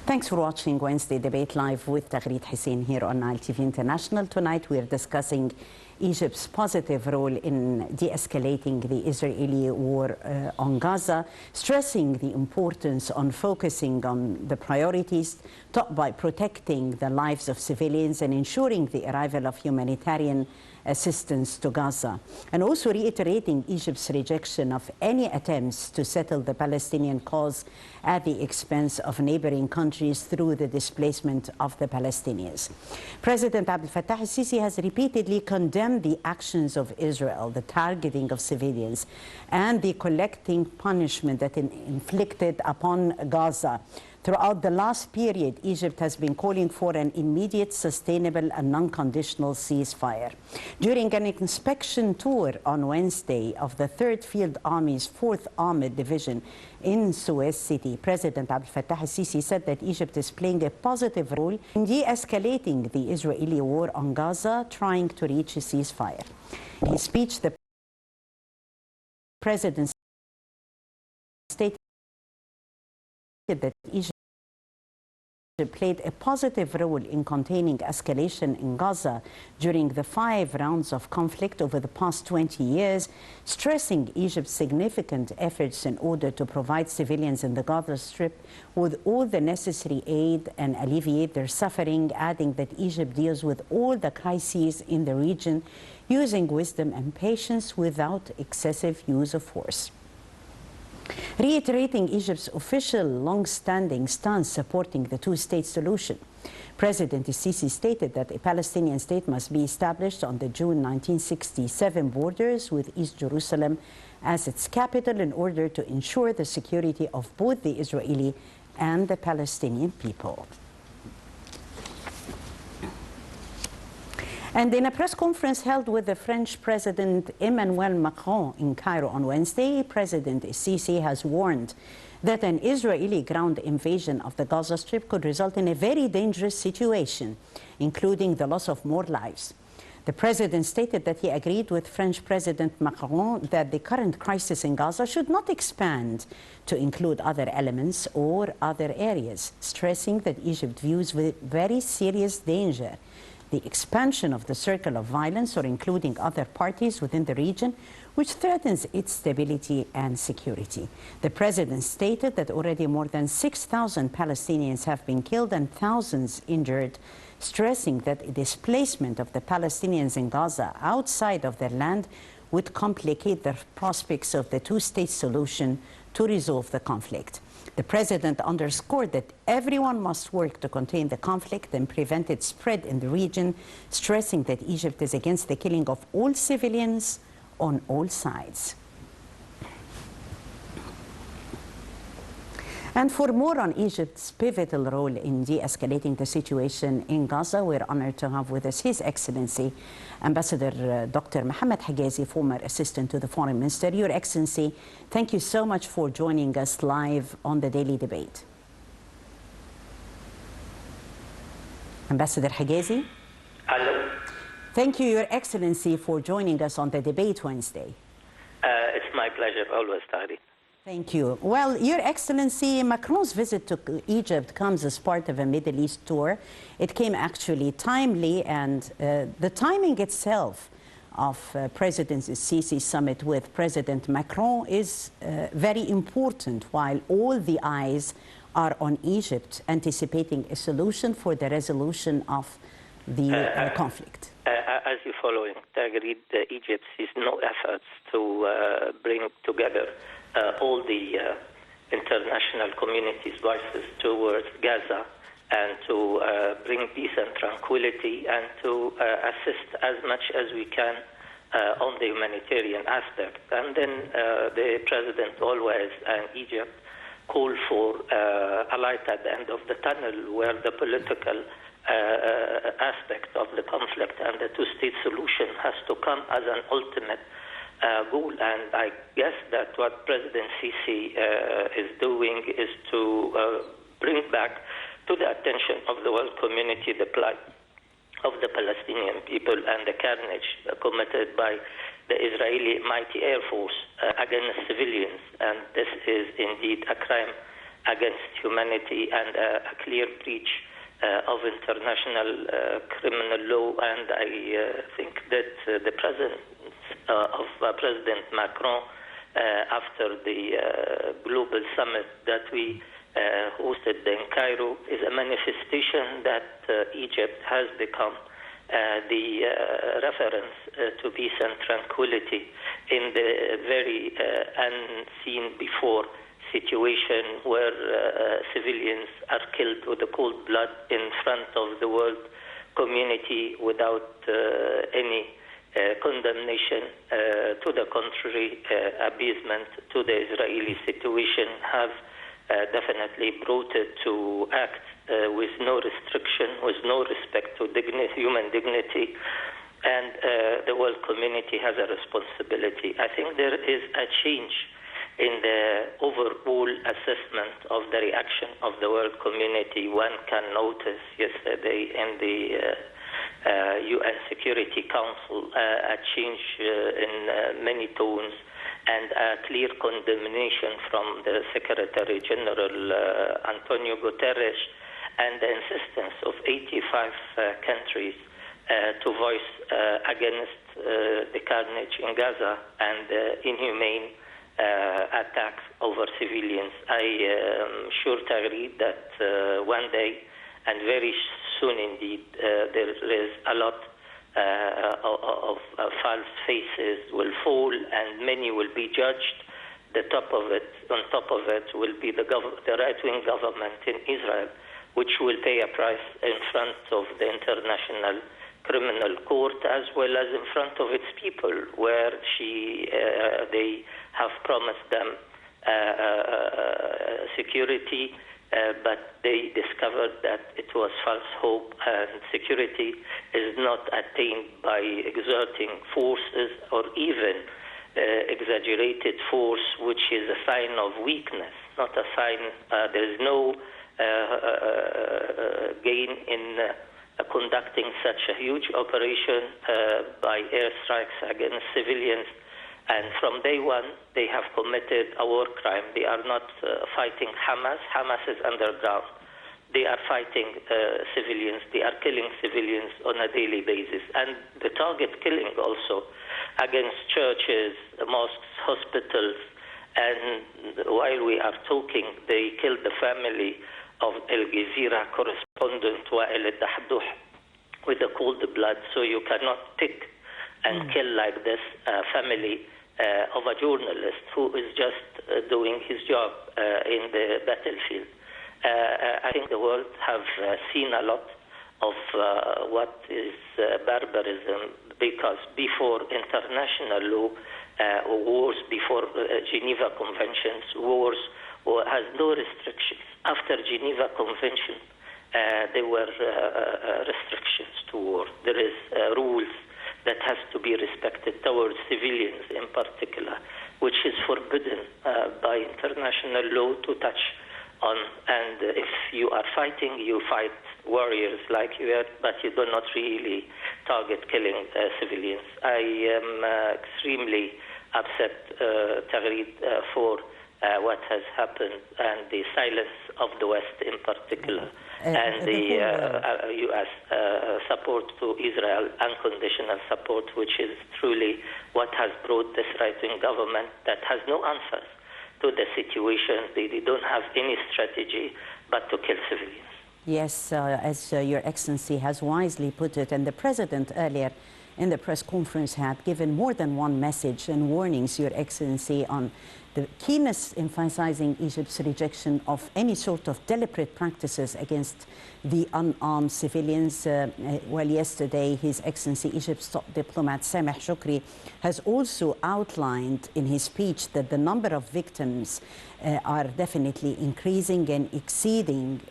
Thanks for watching Wednesday Debate Live with Taghreed Hussein here on Nile TV International. Tonight we are discussing Egypt's positive role in de-escalating the Israeli war on Gaza, stressing the importance on focusing on the priorities top by protecting the lives of civilians and ensuring the arrival of humanitarian assistance to Gaza, and also reiterating Egypt's rejection of any attempts to settle the Palestinian cause at the expense of neighboring countries through the displacement of the Palestinians. President Abdel Fattah al-Sisi has repeatedly condemned the actions of Israel, the targeting of civilians, and the collective punishment that inflicted upon Gaza. Throughout the last period, Egypt has been calling for an immediate, sustainable and non-conditional ceasefire. During an inspection tour on Wednesday of the 3rd Field Army's 4th Armored Division in Suez City, President Abdel Fattah al-Sisi said that Egypt is playing a positive role in de-escalating the Israeli war on Gaza, trying to reach a ceasefire. In his speech, the President stated that Egypt played a positive role in containing escalation in Gaza during the 5 rounds of conflict over the past 20 years, stressing Egypt's significant efforts in order to provide civilians in the Gaza Strip with all the necessary aid and alleviate their suffering, adding that Egypt deals with all the crises in the region using wisdom and patience without excessive use of force. Reiterating Egypt's official long-standing stance supporting the two-state solution, President al-Sisi stated that a Palestinian state must be established on the June 1967 borders with East Jerusalem as its capital in order to ensure the security of both the Israeli and the Palestinian people. And in a press conference held with the French President Emmanuel Macron in Cairo on Wednesday, President al-Sisi has warned that an Israeli ground invasion of the Gaza Strip could result in a very dangerous situation, including the loss of more lives. The president stated that he agreed with French President Macron that the current crisis in Gaza should not expand to include other elements or other areas, stressing that Egypt views with very serious danger the expansion of the circle of violence or including other parties within the region, which threatens its stability and security. The president stated that already more than 6,000 Palestinians have been killed and thousands injured, stressing that displacement of the Palestinians in Gaza outside of their land would complicate the prospects of the two-state solution to resolve the conflict. The president underscored that everyone must work to contain the conflict and prevent its spread in the region, stressing that Egypt is against the killing of all civilians on all sides. And for more on Egypt's pivotal role in de-escalating the situation in Gaza, we're honored to have with us His Excellency Ambassador Dr. Mohamed Hegazy, former assistant to the Foreign Minister. Your Excellency, thank you so much for joining us live on the Daily Debate. Ambassador Hegazy? Hello. Thank you, Your Excellency, for joining us on the Debate Wednesday. It's my pleasure, always, Tari. Thank you. Well, Your Excellency, Macron's visit to Egypt comes as part of a Middle East tour. It came actually timely, and the timing itself of President al-Sisi's summit with President Macron is very important, while all the eyes are on Egypt, anticipating a solution for the resolution of the conflict. As you're following, Taghreed, Egypt sees no efforts to bring together all the international community's voices towards Gaza and to bring peace and tranquility and to assist as much as we can on the humanitarian aspect. And then the president always and Egypt call for a light at the end of the tunnel where the political aspect of the conflict and the two-state solution has to come as an ultimate goal. And I guess that what President Sisi is doing is to bring back to the attention of the world community the plight of the Palestinian people and the carnage committed by the Israeli mighty Air Force against civilians. And this is indeed a crime against humanity and a clear breach of international criminal law. And I think that the presence of President Macron after the global summit that we hosted in Cairo is a manifestation that Egypt has become the reference to peace and tranquility in the very unseen before situation where civilians are killed with the cold blood in front of the world community without any condemnation. To the contrary, appeasement to the Israeli situation have definitely brought it to act with no restriction, with no respect to human dignity, and the world community has a responsibility. I think there is a change in the overall assessment of the reaction of the world community. One can notice yesterday in the UN Security Council a change in many tones and a clear condemnation from the Secretary General Antonio Guterres, and the insistence of 85 countries to voice against the carnage in Gaza and inhumane attacks over civilians. I am sure to agree that one day, and very soon indeed, there is a lot of false faces will fall, and many will be judged. On top of it, will be the right-wing government in Israel, which will pay a price in front of the International Criminal Court as well as in front of its people, where they have promised them security, but they discovered that it was false hope, and security is not attained by exerting forces or even exaggerated force, which is a sign of weakness, not a sign. There is no gain in conducting such a huge operation by airstrikes against civilians. And from day one, they have committed a war crime. They are not fighting Hamas. Hamas is underground. They are fighting civilians. They are killing civilians on a daily basis. And the target killing also against churches, mosques, hospitals. And while we are talking, they killed the family of Hegazy correspondent Wael al-Dahdouh with the cold blood. So you cannot pick and kill like this family of a journalist who is just doing his job in the battlefield. I think the world have seen a lot of what is barbarism, because before international law, wars before Geneva Conventions, wars has no restrictions. After Geneva Convention, there were restrictions to war. There is rules that has to be respected towards civilians in particular, which is forbidden by international law to touch on. And if you are fighting, you fight warriors like you are, but you do not really target killing civilians. I am extremely upset, Tagreed, for what has happened and the silence of the West in particular. And the U.S. support to Israel, unconditional support, which is truly what has brought this right-wing government that has no answers to the situation. They don't have any strategy but to kill civilians. Yes, as Your Excellency has wisely put it, and the President earlier in the press conference had given more than one message and warnings, Your Excellency, on the keenness emphasizing Egypt's rejection of any sort of deliberate practices against the unarmed civilians. Well, yesterday, His Excellency Egypt's top diplomat Sameh Shoukry has also outlined in his speech that the number of victims are definitely increasing and exceeding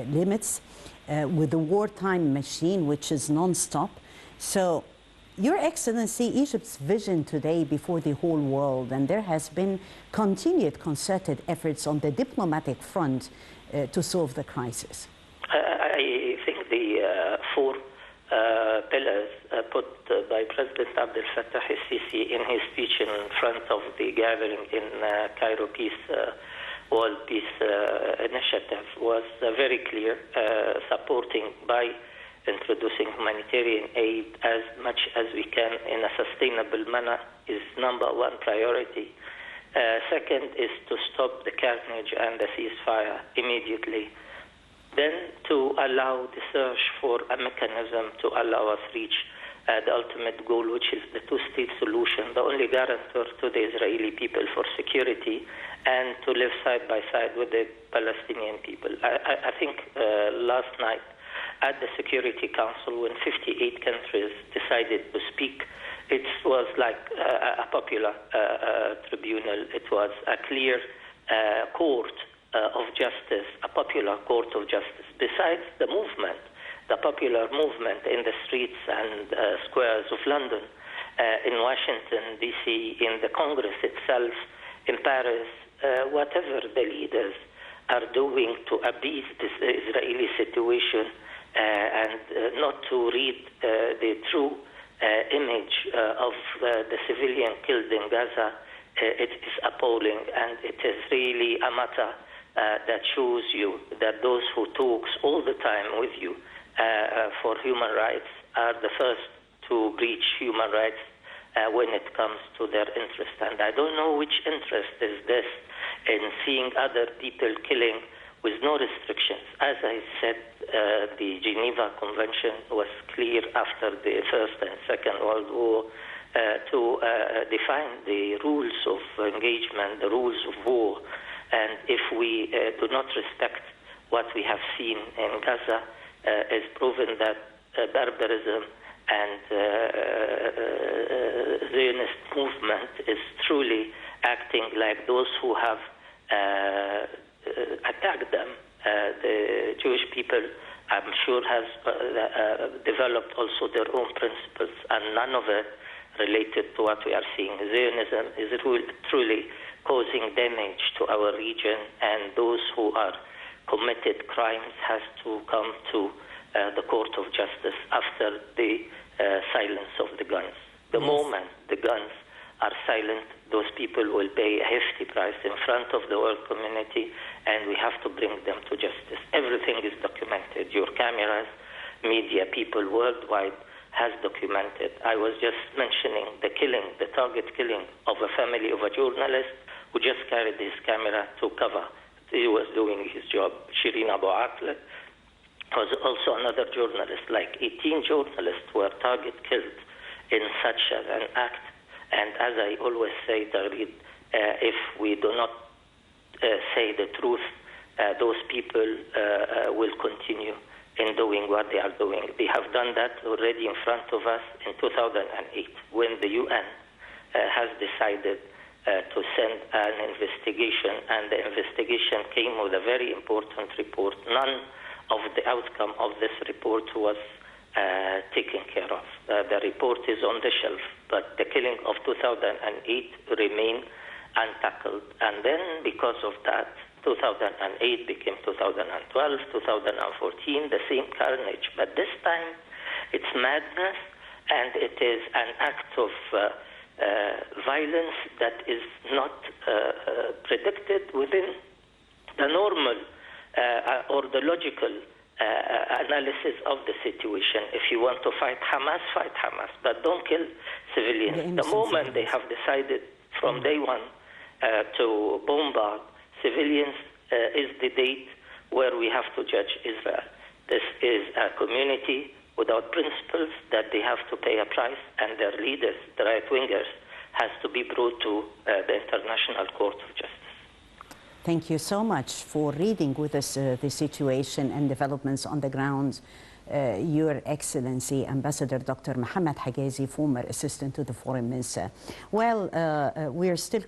limits with the wartime machine, which is non-stop. So, Your Excellency, Egypt's vision today before the whole world, and there has been continued concerted efforts on the diplomatic front to solve the crisis. I think the four pillars put by President Abdel Fattah al-Sisi in his speech in front of the gathering in Cairo Peace World Peace Initiative was very clear, supporting by introducing humanitarian aid as much as we can in a sustainable manner is number one priority. Second is to stop the carnage and the ceasefire immediately. Then to allow the search for a mechanism to allow us reach the ultimate goal, which is the two-state solution, the only guarantor to the Israeli people for security and to live side by side with the Palestinian people. I think last night at the Security Council, when 58 countries decided to speak, it was like a popular tribunal. It was a clear court of justice, a popular court of justice. Besides the movement, the popular movement in the streets and squares of London, in Washington, D.C., in the Congress itself, in Paris, whatever the leaders are doing to appease this Israeli situation and not to read the true image of the civilian killed in Gaza, it is appalling, and it is really a matter that shows you that those who talk all the time with you for human rights are the first to breach human rights when it comes to their interest. And I don't know which interest is this in seeing other people killing with no restrictions. As I said, the Geneva Convention was clear after the First and Second World War to define the rules of engagement, the rules of war. And if we do not respect what we have seen in Gaza, is proven that barbarism and Zionist movement is truly acting like those who have attacked them. The Jewish people, I'm sure, has developed also their own principles, and none of it related to what we are seeing. Zionism is truly causing damage to our region, and those who are committed crimes has to come to the court of justice after the silence of the guns. The moment the guns are silent, those people will pay a hefty price in front of the world community, and we have to bring them to justice. Everything is documented. Your cameras, media, people worldwide has documented. I was just mentioning the killing, the target killing of a family of a journalist who just carried his camera to cover. He was doing his job. Shireen Abu Akleh was also another journalist. Like 18 journalists were target killed in such an act. And as I always say, Tagreed, if we do not say the truth, those people will continue in doing what they are doing. They have done that already in front of us in 2008 when the UN has decided to send an investigation, and the investigation came with a very important report. None of the outcome of this report was taken care of. The report is on the shelf, but the killing of 2008 remained untackled. And then because of that, 2008 became 2012, 2014, the same carnage. But this time, it's madness, and it is an act of violence that is not predicted within the normal or the logical analysis of the situation. If you want to fight Hamas, but don't kill civilians. The moment they have decided from day one to bombard civilians is the date where we have to judge Israel. This is a community without principles that they have to pay a price, and their leaders, the right-wingers, has to be brought to the International Court of Justice. Thank you so much for reading with us the situation and developments on the ground. Your Excellency, Ambassador Dr. Mohamed Hegazy, former assistant to the Foreign Minister. Well, we're still